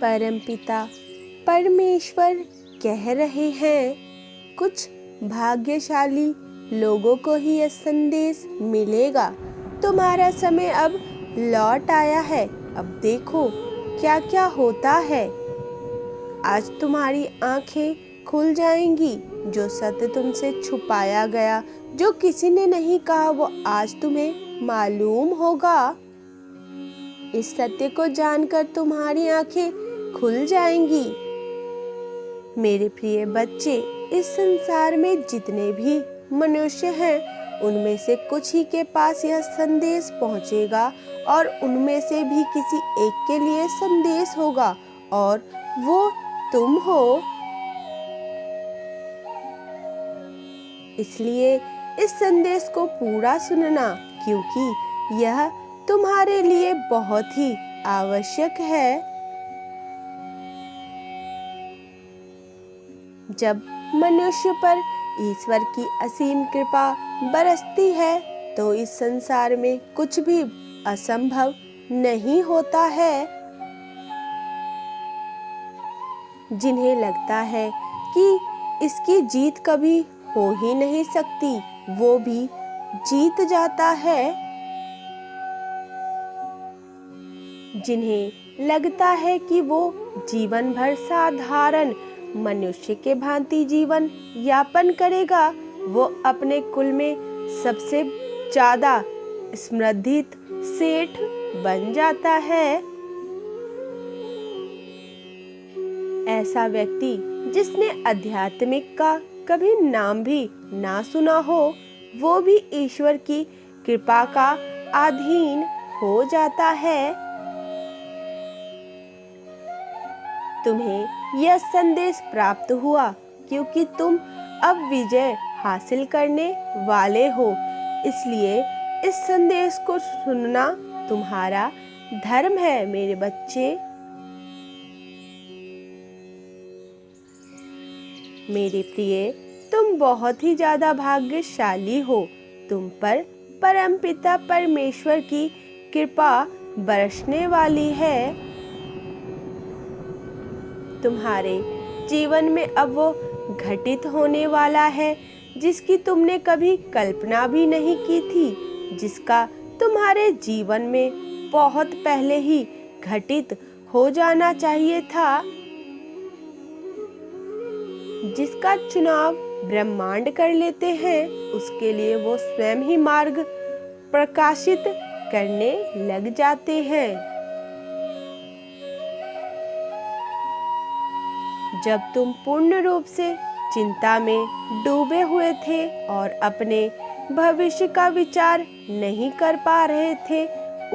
परमपिता परमेश्वर कह रहे हैं, कुछ भाग्यशाली लोगों को ही यह संदेश मिलेगा। तुम्हारा समय अब लौट आया है। अब देखो क्या क्या होता है। आज तुम्हारी आंखें खुल जाएंगी। जो सत्य तुमसे छुपाया गया, जो किसी ने नहीं कहा, वो आज तुम्हें मालूम होगा। इस सत्य को जानकर तुम्हारी आंखें खुल जाएंगी। मेरे प्रिय बच्चे, इस संसार में जितने भी मनुष्य हैं, उनमें से कुछ ही के पास यह संदेश पहुंचेगा और उनमें से भी किसी एक के लिए संदेश होगा, और वो तुम हो। इसलिए इस संदेश को पूरा सुनना, क्योंकि यह तुम्हारे लिए बहुत ही आवश्यक है। जब मनुष्य पर ईश्वर की असीम कृपा बरसती है, तो इस संसार में कुछ भी असंभव नहीं होता है। जिन्हें लगता है कि इसकी जीत कभी हो ही नहीं सकती, वो भी जीत जाता है। जिन्हें लगता है कि वो जीवन भर साधारण मनुष्य के भांति जीवन यापन करेगा, वो अपने कुल में सबसे ज्यादा समृद्धित सेठ बन जाता है। ऐसा व्यक्ति जिसने आध्यात्मिक का कभी नाम भी ना सुना हो, वो भी ईश्वर की कृपा का अधीन हो जाता है। तुम्हें यह संदेश प्राप्त हुआ क्योंकि तुम अब विजय हासिल करने वाले हो। इसलिए इस संदेश को सुनना तुम्हारा धर्म है मेरे बच्चे। मेरे प्रिय, तुम बहुत ही ज्यादा भाग्यशाली हो। तुम पर परमपिता परमेश्वर की कृपा बरसने वाली है। तुम्हारे जीवन में अब वो घटित होने वाला है जिसकी तुमने कभी कल्पना भी नहीं की थी, जिसका तुम्हारे जीवन में बहुत पहले ही घटित हो जाना चाहिए था, जिसका चुनाव ब्रह्मांड कर लेते हैं, उसके लिए वो स्वयं ही मार्ग प्रकाशित करने लग जाते हैं। जब तुम पूर्ण रूप से चिंता में डूबे हुए थे और अपने भविष्य का विचार नहीं कर पा रहे थे,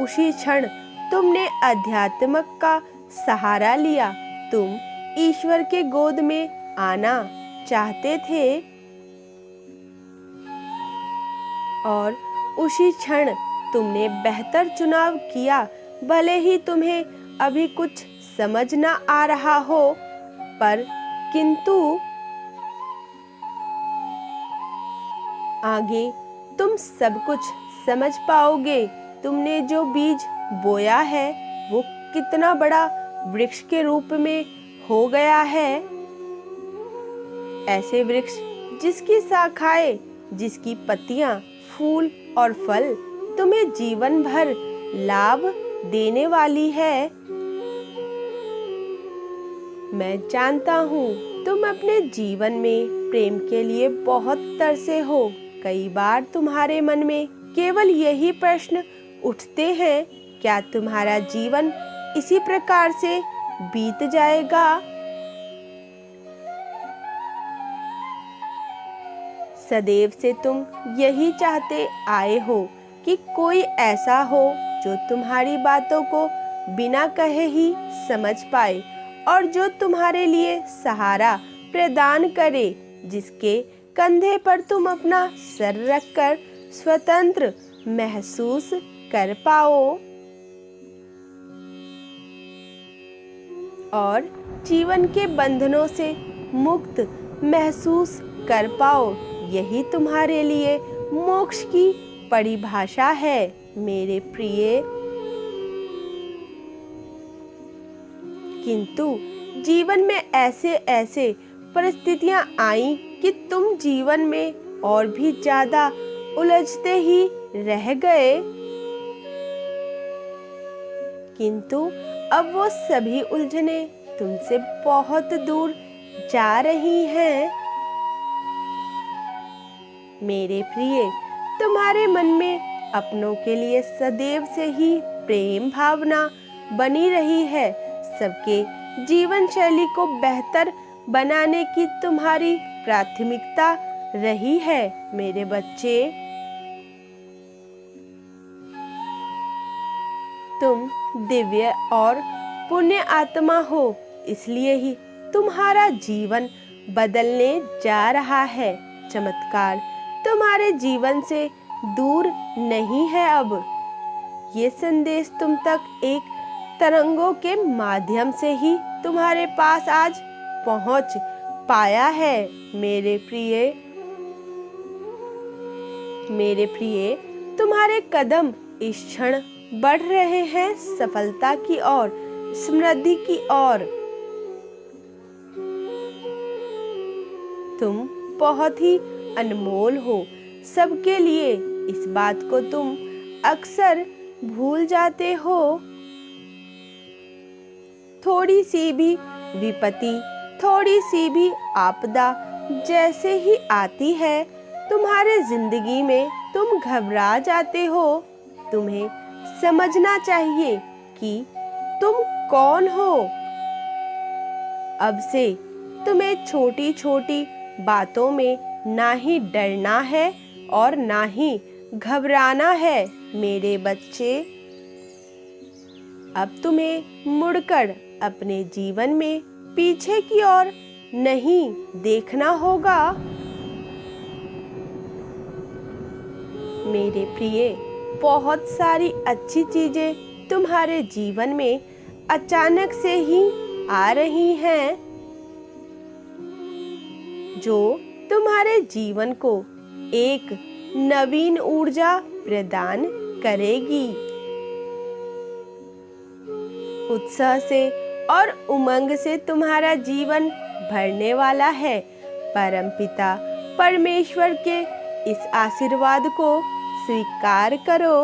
उसी क्षण तुमने अध्यात्म का सहारा लिया। तुम ईश्वर के गोद में आना चाहते थे और उसी क्षण तुमने बेहतर चुनाव किया। भले ही तुम्हें अभी कुछ समझ ना आ रहा हो, पर किंतु आगे तुम सब कुछ समझ पाओगे। तुमने जो बीज बोया है वो कितना बड़ा वृक्ष के रूप में हो गया है। ऐसे वृक्ष जिसकी शाखाएं, जिसकी पत्तियां, फूल और फल तुम्हें जीवन भर लाभ देने वाली है। मैं जानता हूँ तुम अपने जीवन में प्रेम के लिए बहुत तरसे हो। कई बार तुम्हारे मन में केवल यही प्रश्न उठते हैं, क्या तुम्हारा जीवन इसी प्रकार से बीत जाएगा? सदैव से तुम यही चाहते आए हो कि कोई ऐसा हो जो तुम्हारी बातों को बिना कहे ही समझ पाए और जो तुम्हारे लिए सहारा प्रदान करे, जिसके कंधे पर तुम अपना सर रखकर स्वतंत्र महसूस कर पाओ और जीवन के बंधनों से मुक्त महसूस कर पाओ। यही तुम्हारे लिए मोक्ष की परिभाषा है मेरे प्रिय। किंतु जीवन में ऐसे ऐसे परिस्थितियां आई कि तुम जीवन में और भी ज्यादा उलझते ही रह गए। किंतु अब वो सभी उलझने तुमसे बहुत दूर जा रही हैं। मेरे प्रिय, तुम्हारे मन में अपनों के लिए सदैव से ही प्रेम भावना बनी रही है। सबके जीवन शैली को बेहतर बनाने की तुम्हारी प्राथमिकता रही है। मेरे बच्चे, तुम दिव्य और पुण्य आत्मा हो, इसलिए ही तुम्हारा जीवन बदलने जा रहा है। चमत्कार तुम्हारे जीवन से दूर नहीं है। अब ये संदेश तुम तक एक तरंगों के माध्यम से ही तुम्हारे पास आज पहुंच पाया है। मेरे प्रिय, तुम्हारे कदम इस क्षण बढ़ रहे हैं सफलता की ओर, समृद्धि की ओर। तुम बहुत ही अनमोल हो सबके लिए। इस बात को तुम अक्सर भूल जाते हो। थोड़ी सी भी विपत्ति, थोड़ी सी भी आपदा जैसे ही आती है तुम्हारे जिंदगी में, तुम घबरा जाते हो। तुम्हें समझना चाहिए कि तुम कौन हो। अब से तुम्हें छोटी छोटी बातों में ना ही डरना है और ना ही घबराना है। मेरे बच्चे, अब तुम्हें मुड़कर अपने जीवन में पीछे की ओर नहीं देखना होगा। मेरे प्रिय, बहुत सारी अच्छी चीजें तुम्हारे जीवन में अचानक से ही आ रही हैं, जो तुम्हारे जीवन को एक नवीन ऊर्जा प्रदान करेगी। उत्साह से और उमंग से तुम्हारा जीवन भरने वाला है। परमपिता परमेश्वर के इस आशीर्वाद को स्वीकार करो।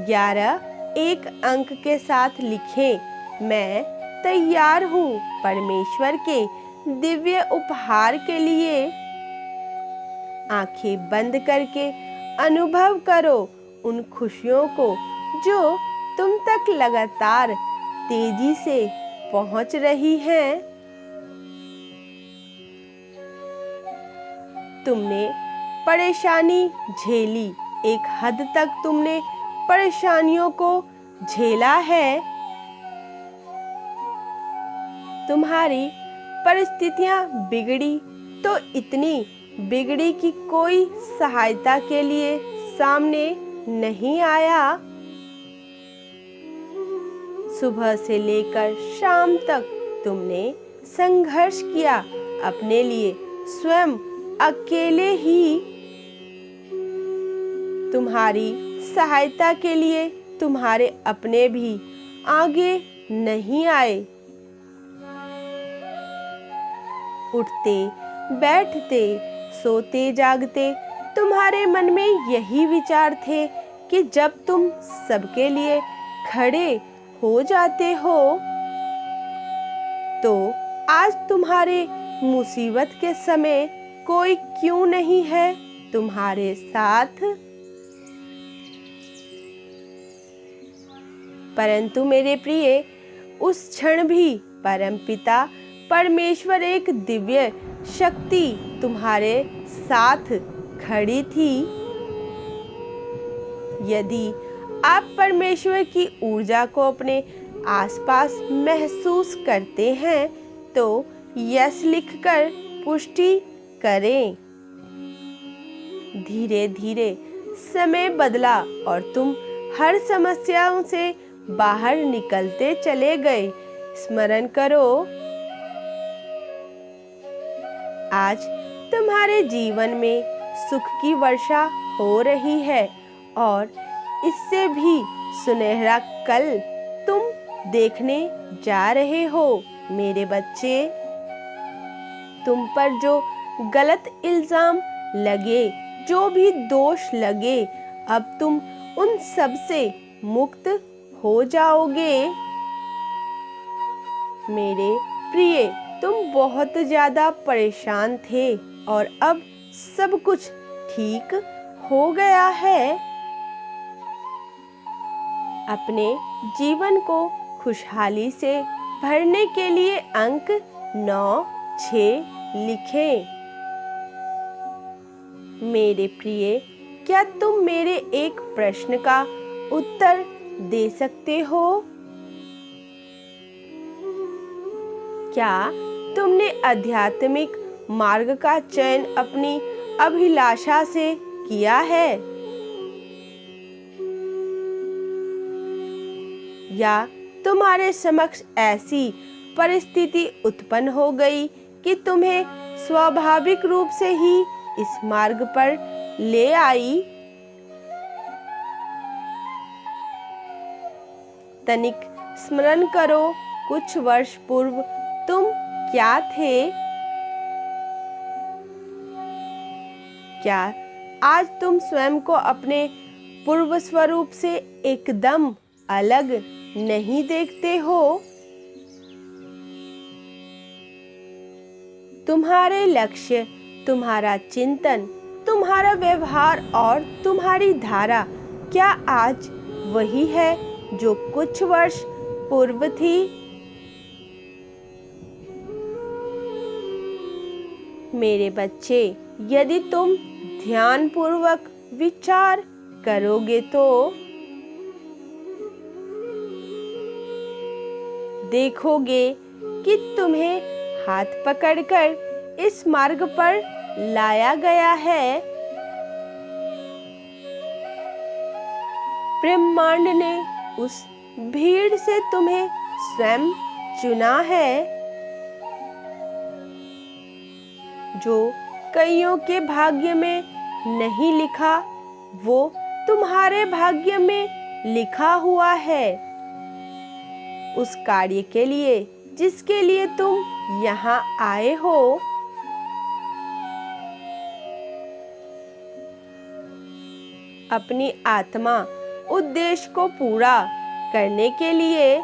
11 एक अंक के साथ लिखें, मैं तैयार हूँ परमेश्वर के दिव्य उपहार के लिए। आंखें बंद करके अनुभव करो उन खुशियों को जो तुम तक लगातार तेजी से पहुंच रही हैं। तुमने परेशानी झेली, एक हद तक तुमने परेशानियों को झेला है। तुम्हारी परिस्थितियां बिगड़ी तो इतनी बिगड़ी कि कोई सहायता के लिए सामने नहीं आया। सुबह से लेकर शाम तक तुमने संघर्ष किया अपने लिए, स्वयं अकेले ही। तुम्हारी सहायता के लिए तुम्हारे अपने भी आगे नहीं आए। उठते बैठते सोते जागते तुम्हारे मन में यही विचार थे कि जब तुम सबके लिए खड़े हो जाते हो तो आज तुम्हारे मुसीबत के समय कोई क्यों नहीं है तुम्हारे साथ। परंतु मेरे प्रिय, उस क्षण भी परमपिता परमेश्वर एक दिव्य शक्ति तुम्हारे साथ खड़ी थी। यदि आप परमेश्वर की ऊर्जा को अपने आसपास महसूस करते हैं तो यस लिखकर पुष्टि करें। धीरे धीरे समय बदला और तुम हर समस्याओं से बाहर निकलते चले गए। स्मरण करो, आज तुम्हारे जीवन में सुख की वर्षा हो रही है और इससे भी सुनहरा कल तुम देखने जा रहे हो मेरे बच्चे। तुम पर जो गलत इल्जाम लगे, जो भी दोष लगे, अब तुम उन सब से मुक्त हो जाओगे। मेरे प्रिय, तुम बहुत ज्यादा परेशान थे और अब सब कुछ ठीक हो गया है। अपने जीवन को खुशहाली से भरने के लिए अंक 9, 6 लिखें। मेरे प्रिय, क्या तुम मेरे एक प्रश्न का उत्तर दे सकते हो? क्या तुमने आध्यात्मिक मार्ग का चयन अपनी अभिलाषा से किया है? या तुम्हारे समक्ष ऐसी परिस्थिति उत्पन्न हो गई कि तुम्हें स्वाभाविक रूप से ही इस मार्ग पर ले आई? तनिक स्मरण करो, कुछ वर्ष पूर्व तुम क्या थे? क्या आज तुम स्वयं को अपने पूर्व स्वरूप से एकदम अलग नहीं देखते हो? तुम्हारे लक्ष्य, तुम्हारा चिंतन, तुम्हारा व्यवहार और तुम्हारी धारा क्या आज वही है जो कुछ वर्ष पूर्व थी? मेरे बच्चे, यदि तुम ध्यानपूर्वक विचार करोगे तो देखोगे कि तुम्हें हाथ पकड़कर इस मार्ग पर लाया गया है। ब्रह्मांड ने उस भीड़ से तुम्हें स्वयं चुना है जो कईयों के भाग्य में नहीं लिखा, वो तुम्हारे भाग्य में लिखा हुआ है। उस कार्य के लिए जिसके लिए तुम यहाँ आए हो। अपनी आत्मा उद्देश्य को पूरा करने के लिए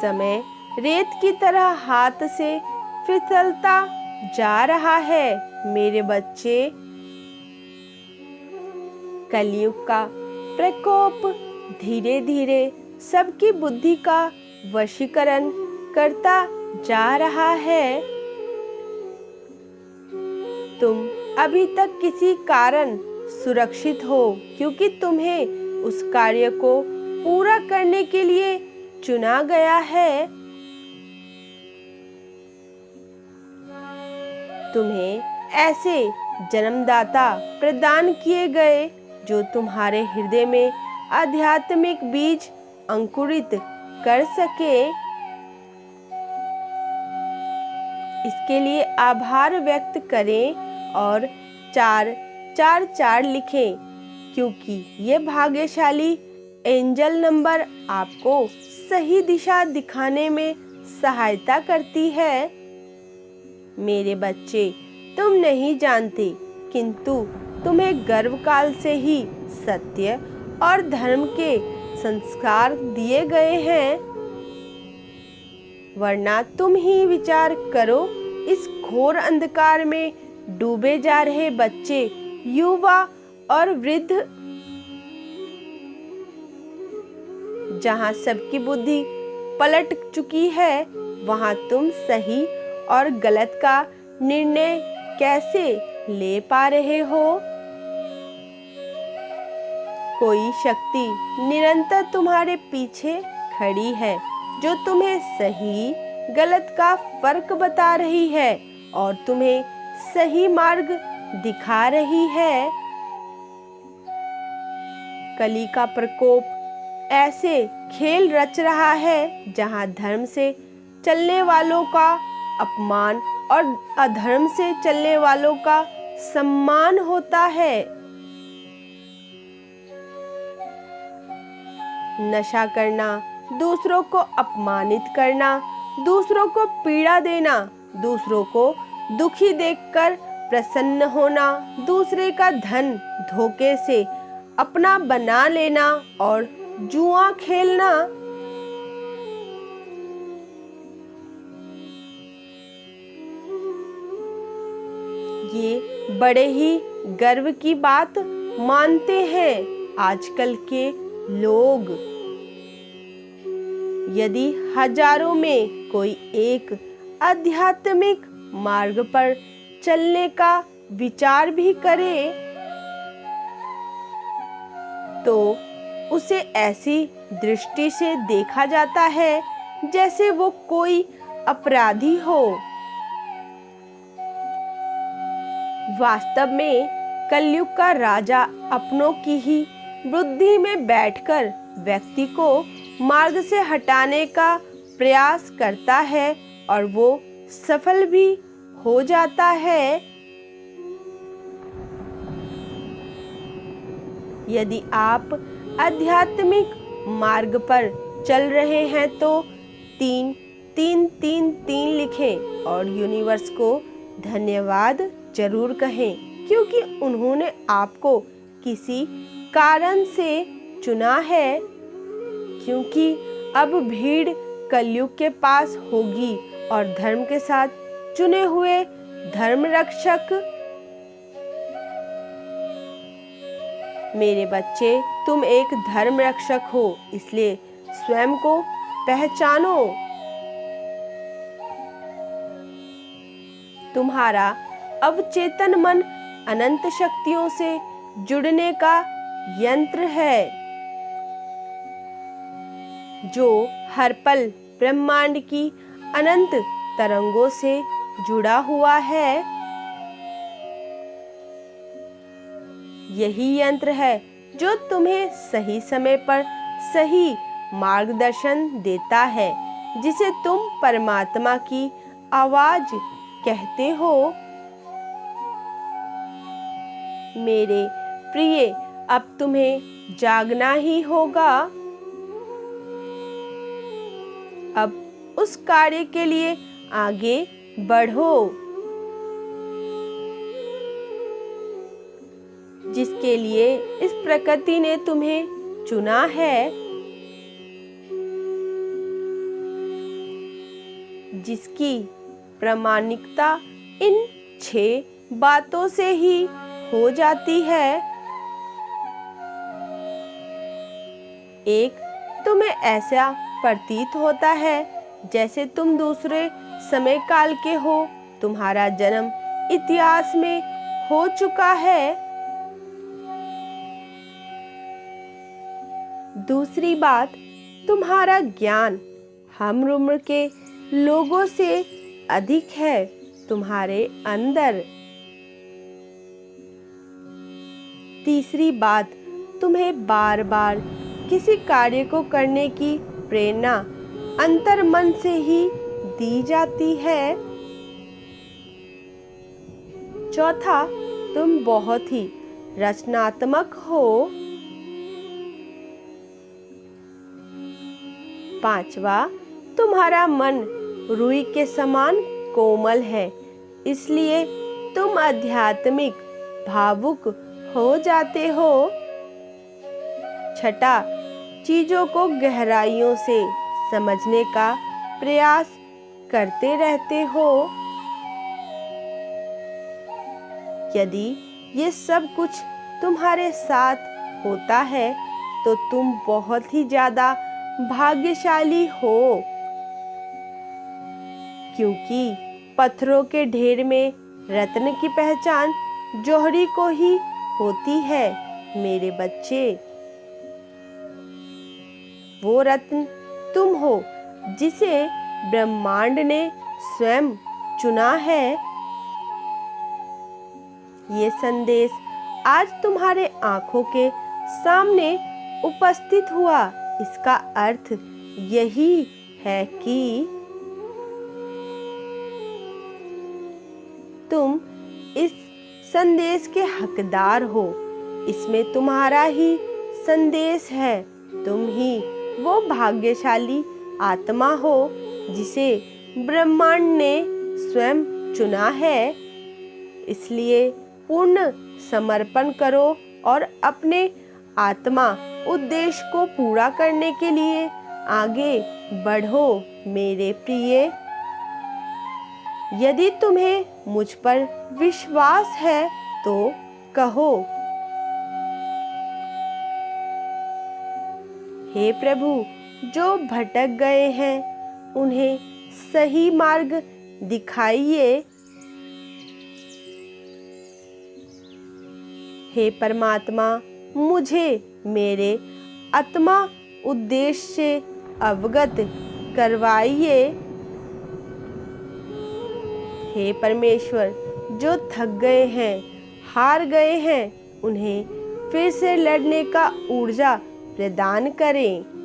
समय रेत की तरह हाथ से फिसलता जा रहा है मेरे बच्चे। कलयुग का प्रकोप धीरे धीरे सबकी बुद्धि का वशीकरण करता जा रहा है। तुम अभी तक किसी कारण सुरक्षित हो क्योंकि तुम्हें उस कार्य को पूरा करने के लिए चुना गया है। तुम्हें ऐसे जन्मदाता प्रदान किए गए जो तुम्हारे हृदय में आध्यात्मिक बीज अंकुरित कर सके। इसके लिए आभार व्यक्त करें और 444 लिखें, क्योंकि ये भाग्यशाली एंजल नंबर आपको सही दिशा दिखाने में सहायता करती है। मेरे बच्चे, तुम नहीं जानते, किंतु तुम्हें गर्भकाल से ही सत्य और धर्म के संस्कार दिए गए हैं। वरना तुम ही विचार करो, इस घोर अंधकार में डूबे जा रहे बच्चे, युवा और वृद्ध, जहाँ सबकी बुद्धि पलट चुकी है, वहाँ तुम सही और गलत का निर्णय कैसे ले पा रहे हो? कोई शक्ति निरंतर तुम्हारे पीछे खड़ी है जो तुम्हें सही गलत का फर्क बता रही है और तुम्हें सही मार्ग दिखा रही है। कली का प्रकोप ऐसे खेल रच रहा है जहां धर्म से चलने वालों का अपमान और अधर्म से चलने वालों का सम्मान होता है। नशा करना, दूसरों को अपमानित करना, दूसरों को पीड़ा देना, दूसरों को दुखी देखकर प्रसन्न होना, दूसरे का धन धोखे से अपना बना लेना और जुआ खेलना ये बड़े ही गर्व की बात मानते हैं आजकल के लोग। यदि हजारों में कोई एक आध्यात्मिक मार्ग पर चलने का विचार भी करे तो उसे ऐसी दृष्टि से देखा जाता है जैसे वो कोई अपराधी हो। वास्तव में कलयुग का राजा अपनों की ही बुद्धि में बैठकर व्यक्ति को मार्ग से हटाने का प्रयास करता है और वो सफल भी हो जाता है। यदि आप आध्यात्मिक मार्ग पर चल रहे हैं तो 3-3-3-3 लिखें और यूनिवर्स को धन्यवाद जरूर कहें, क्योंकि उन्होंने आपको किसी कारण से चुना है। क्योंकि अब भीड़ कलयुग के पास होगी और धर्म के साथ चुने हुए धर्म रक्षक। मेरे बच्चे, तुम एक धर्म रक्षक हो, इसलिए स्वयं को पहचानो। तुम्हारा अवचेतन मन अनंत शक्तियों से जुड़ने का यंत्र है जो हर पल ब्रह्मांड की अनंत तरंगों से जुड़ा हुआ है। यही यंत्र है जो तुम्हें सही समय पर सही मार्गदर्शन देता है, जिसे तुम परमात्मा की आवाज कहते हो। मेरे प्रिय, अब तुम्हें जागना ही होगा। अब उस कार्य के लिए आगे बढ़ो जिसके लिए इस प्रकृति ने तुम्हें चुना है, जिसकी प्रामाणिकता इन 6 बातों से ही हो जाती है। एक, तुम्हें ऐसा प्रतीत होता है जैसे तुम दूसरे समय काल के हो, तुम्हारा जन्म इतिहास में हो चुका है। दूसरी बात, तुम्हारा ज्ञान हम उम्र के लोगों से अधिक है तुम्हारे अंदर। तीसरी बात, तुम्हें बार बार किसी कार्य को करने की प्रेरणा अंतर मन से ही दी जाती है। चौथा, तुम बहुत ही रचनात्मक हो। पांचवा, तुम्हारा मन रुई के समान कोमल है, इसलिए तुम आध्यात्मिक भावुक हो जाते हो। छठा, चीजों को गहराइयों से समझने का प्रयास करते रहते हो। यदि ये सब कुछ तुम्हारे साथ होता है तो तुम बहुत ही ज्यादा भाग्यशाली हो, क्योंकि पत्थरों के ढेर में रत्न की पहचान जौहरी को ही होती है। मेरे बच्चे, वो रत्न तुम हो जिसे ब्रह्मांड ने स्वयं चुना है। ये संदेश आज तुम्हारे आंखों के सामने उपस्थित हुआ। इसका अर्थ यही है कि तुम इस संदेश के हकदार हो। इसमें तुम्हारा ही संदेश है। तुम ही वो भाग्यशाली आत्मा हो जिसे ब्रह्मांड ने स्वयं चुना है। इसलिए पूर्ण समर्पण करो और अपने आत्मा उद्देश्य को पूरा करने के लिए आगे बढ़ो मेरे प्रिय। यदि तुम्हें मुझ पर विश्वास है तो कहो, हे प्रभु, जो भटक गए हैं उन्हें सही मार्ग दिखाइए। हे परमात्मा, मुझे मेरे आत्मा उद्देश्य से अवगत करवाइए। हे परमेश्वर, जो थक गए हैं, हार गए हैं, उन्हें फिर से लड़ने का ऊर्जा प्रदान करें।